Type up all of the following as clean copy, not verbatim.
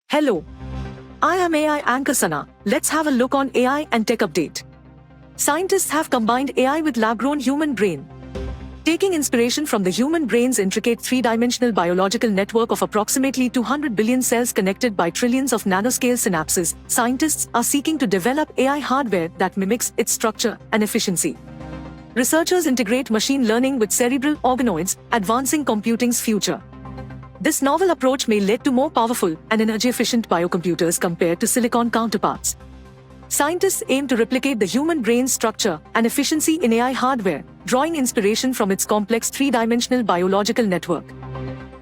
Hello, I am AI anchor Sana. Let's have a look on AI and tech update. Scientists have combined AI with lab-grown human brain. Taking inspiration from the human brain's intricate three-dimensional biological network of approximately 200 billion cells connected by trillions of nanoscale synapses, scientists are seeking to develop AI hardware that mimics its structure and efficiency. Researchers integrate machine learning with cerebral organoids, advancing computing's future. This novel approach may lead to more powerful and energy-efficient biocomputers compared to silicon counterparts. Scientists aim to replicate the human brain's structure and efficiency in AI hardware, drawing inspiration from its complex three-dimensional biological network.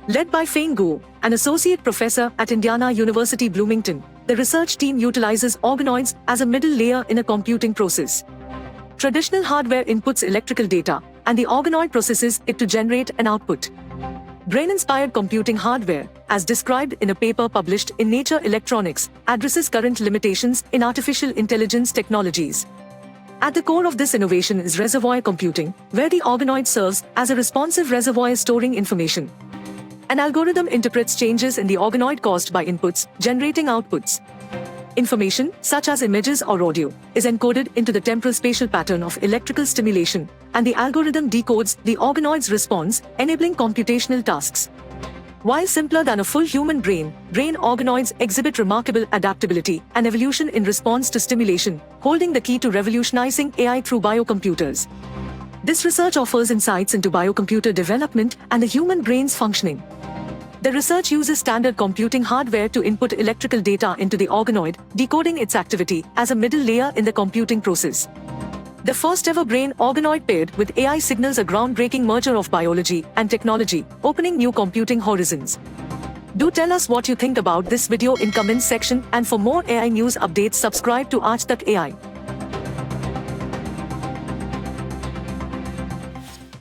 Led by Feng Guo, an associate professor at Indiana University Bloomington, the research team utilizes organoids as a middle layer in a computing process. Traditional hardware inputs electrical data, and the organoid processes it to generate an output. Brain-inspired computing hardware, as described in a paper published in Nature Electronics, addresses current limitations in artificial intelligence technologies. At the core of this innovation is reservoir computing, where the organoid serves as a responsive reservoir storing information. An algorithm interprets changes in the organoid caused by inputs, generating outputs. Information, such as images or audio, is encoded into the temporal-spatial pattern of electrical stimulation, and the algorithm decodes the organoid's response, enabling computational tasks. While simpler than a full human brain organoids exhibit remarkable adaptability and evolution in response to stimulation, holding the key to revolutionizing AI through biocomputers. This research offers insights into biocomputer development and the human brain's functioning. The research uses standard computing hardware to input electrical data into the organoid, decoding its activity as a middle layer in the computing process. The first-ever brain-organoid paired with AI signals a groundbreaking merger of biology and technology, opening new computing horizons. Do tell us what you think about this video in comments section, and for more AI news updates subscribe to AajTak AI.